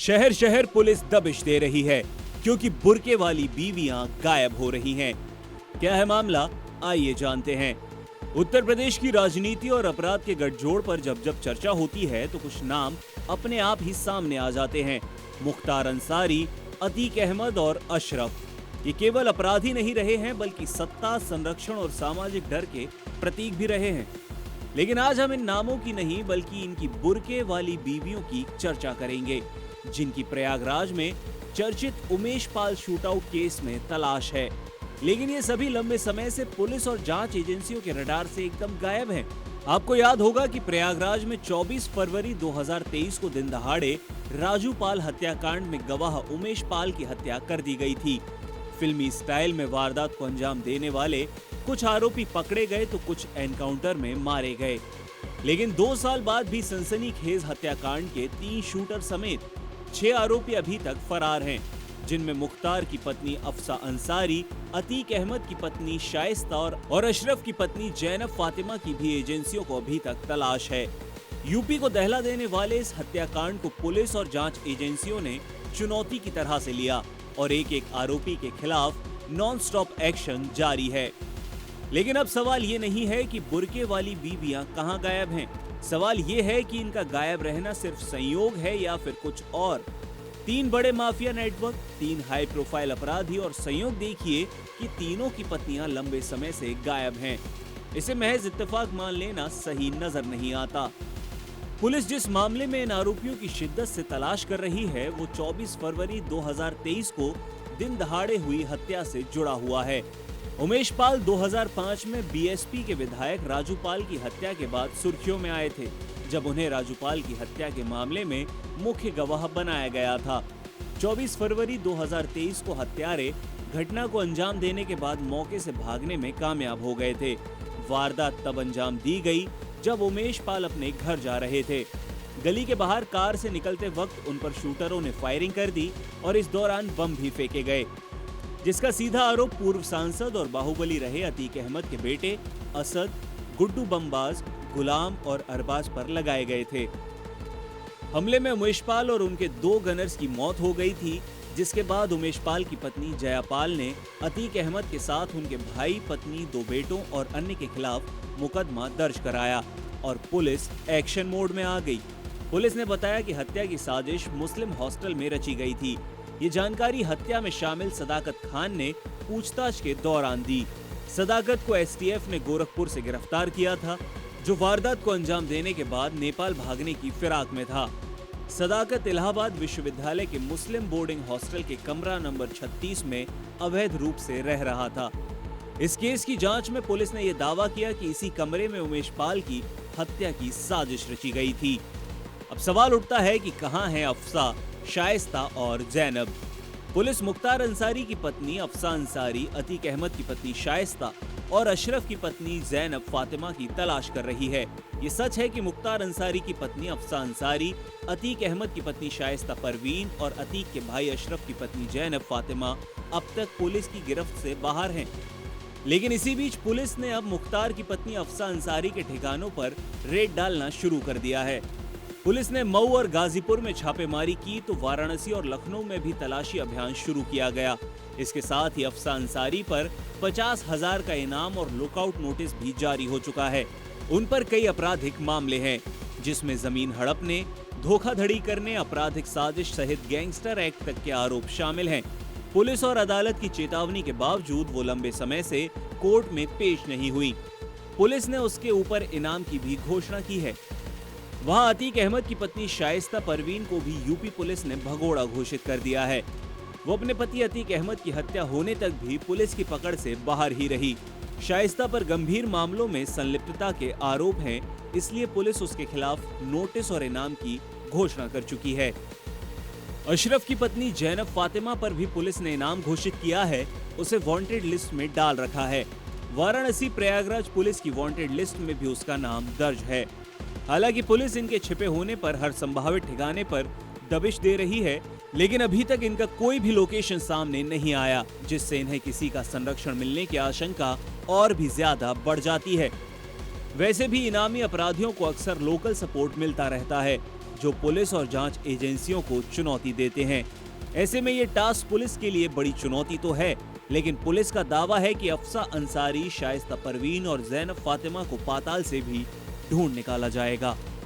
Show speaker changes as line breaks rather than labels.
शहर शहर पुलिस दबिश दे रही है क्योंकि बुर्के वाली बीवियां गायब हो रही हैं। क्या है मामला, आइए जानते हैं। उत्तर प्रदेश की राजनीति और अपराध के गठजोड़ पर जब जब चर्चा होती है तो कुछ नाम अपने आप ही सामने आ जाते हैं। मुख्तार अंसारी, अतीक अहमद और अशरफ ये केवल अपराधी नहीं रहे हैं बल्कि सत्ता, संरक्षण और सामाजिक डर के प्रतीक भी रहे हैं। लेकिन आज हम इन नामों की नहीं बल्कि इनकी बुर्के वाली बीवियों की चर्चा करेंगे, जिनकी प्रयागराज में चर्चित उमेश पाल शूटआउट केस में तलाश है। लेकिन ये सभी लंबे समय से पुलिस और जांच एजेंसियों के रडार से एकदम गायब हैं। आपको याद होगा कि प्रयागराज में 24 फरवरी 2023 को दिन दहाड़े राजू पाल हत्याकांड में गवाह उमेश पाल की हत्या कर दी गई थी। फिल्मी स्टाइल में वारदात को अंजाम देने वाले कुछ आरोपी पकड़े गए तो कुछ एनकाउंटर में मारे गए। लेकिन 2 साल बाद भी सनसनीखेज हत्याकांड के 3 शूटर समेत 6 आरोपी अभी तक फरार हैं, जिनमें मुख्तार की पत्नी अफसा अंसारी, अतीक अहमद की पत्नी शाइस्ता और अशरफ की पत्नी जैनब फातिमा की भी एजेंसियों को अभी तक तलाश है। यूपी को दहला देने वाले इस हत्याकांड को पुलिस और जांच एजेंसियों ने चुनौती की तरह से लिया और एक एक आरोपी के खिलाफ नॉन स्टॉप एक्शन जारी है। लेकिन अब सवाल ये नहीं है कि बुर्के वाली बीवियां कहां गायब हैं। सवाल ये है कि इनका गायब रहना सिर्फ संयोग है या फिर कुछ और। 3 बड़े माफिया नेटवर्क, 3 हाई प्रोफाइल अपराधी और संयोग देखिए कि तीनों की पत्नियां लंबे समय से गायब हैं। इसे महज इत्तेफाक मान लेना सही नजर नहीं आता। पुलिस जिस मामले में इन आरोपियों की शिद्दत से तलाश कर रही है वो 24 फरवरी 2023 को दिन दहाड़े हुई हत्या से जुड़ा हुआ है। उमेश पाल 2005 में बीएसपी के विधायक राजू पाल की हत्या के बाद सुर्खियों में आए थे, जब उन्हें राजू पाल की हत्या के मामले में मुख्य गवाह बनाया गया था। 24 फरवरी 2023 को हत्यारे घटना को अंजाम देने के बाद मौके से भागने में कामयाब हो गए थे। वारदात तब अंजाम दी गई जब उमेश पाल अपने घर जा रहे थे। गली के बाहर कार से निकलते वक्त उन पर शूटरों ने फायरिंग कर दी और इस दौरान बम भी फेंके गए, जिसका सीधा आरोप पूर्व सांसद और बाहुबली रहे अतीक अहमद के बेटे असद, गुड्डू बमबाज, गुलाम और अरबाज पर लगाए गए थे। हमले में उमेश पाल और उनके 2 गनर्स की मौत हो गई थी, जिसके बाद उमेश पाल की पत्नी जयापाल ने अतीक अहमद के साथ उनके भाई, पत्नी, 2 बेटों और अन्य के खिलाफ मुकदमा दर्ज कराया और पुलिस एक्शन मोड में आ गई। पुलिस ने बताया कि हत्या की साजिश मुस्लिम हॉस्टल में रची गई थी। ये जानकारी हत्या में शामिल सदाकत खान ने पूछताछ के दौरान दी। सदाकत को एसटीएफ ने गोरखपुर से गिरफ्तार किया था, जो वारदात को अंजाम देने के बाद नेपाल भागने की फिराक में था। सदाकत इलाहाबाद विश्वविद्यालय के मुस्लिम बोर्डिंग हॉस्टल के कमरा नंबर 36 में अवैध रूप से रह रहा था। इस केस की जांच में पुलिस ने यह दावा किया कि इसी कमरे में उमेश पाल की हत्या की साजिश रची गई थी। अब सवाल उठता है कि कहां हैं अफसा, शाइस्ता और जैनब। पुलिस मुख्तार अंसारी की पत्नी अफसा अंसारी, अतीक अहमद की पत्नी शाइस्ता और अशरफ की पत्नी जैनब फातिमा की तलाश कर रही है। ये सच है कि मुख्तार अंसारी की पत्नी अफसा अंसारी, अतीक अहमद की पत्नी शाइस्ता परवीन और अतीक के भाई अशरफ की पत्नी जैनब फातिमा अब तक पुलिस की गिरफ्त से बाहर हैं। लेकिन इसी बीच पुलिस ने अब मुख्तार की पत्नी अफसा अंसारी के ठिकानों पर रेड डालना शुरू कर दिया है। पुलिस ने मऊ और गाजीपुर में छापेमारी की तो वाराणसी और लखनऊ में भी तलाशी अभियान शुरू किया गया। इसके साथ ही अफसा अंसारी पर 50,000 का इनाम और लुकआउट नोटिस भी जारी हो चुका है। उन पर कई आपराधिक मामले हैं, जिसमें जमीन हड़पने, धोखाधड़ी करने, आपराधिक साजिश सहित गैंगस्टर एक्ट तक के आरोप शामिल हैं। पुलिस और अदालत की चेतावनी के बावजूद वो लंबे समय से कोर्ट में पेश नहीं हुई। पुलिस ने उसके ऊपर इनाम की भी घोषणा की है। वहां अतीक अहमद की पत्नी शाइस्ता परवीन को भी यूपी पुलिस ने भगोड़ा घोषित कर दिया है। वो अपने पति अतीक अहमद की हत्या होने तक भी पुलिस की पकड़ से बाहर ही रही। शाइस्ता पर गंभीर मामलों में संलिप्तता के आरोप हैं, इसलिए पुलिस उसके खिलाफ नोटिस और इनाम की घोषणा कर चुकी है। अशरफ की पत्नी जैनब फातिमा पर भी पुलिस ने इनाम घोषित किया है, उसे वांटेड लिस्ट में डाल रखा है। वाराणसी प्रयागराज पुलिस की वांटेड लिस्ट में भी उसका नाम दर्ज है। हालांकि पुलिस इनके छिपे होने पर हर संभावित ठिकाने पर दबिश दे रही है, लेकिन अभी तक इनका कोई भी लोकेशन सामने नहीं आया, जिससे इन्हें किसी का संरक्षण मिलने की आशंका और भी ज्यादा बढ़ जाती है। वैसे भी इनामी अपराधियों को अक्सर लोकल सपोर्ट मिलता रहता है। जो पुलिस और जांच एजेंसियों को चुनौती देते हैं। ऐसे में ये टास्क पुलिस के लिए बड़ी चुनौती तो है, लेकिन पुलिस का दावा है कि अफसा अंसारी, शाइस्ता परवीन और जैनब फातिमा को पाताल से भी ढूंढ निकाला जाएगा।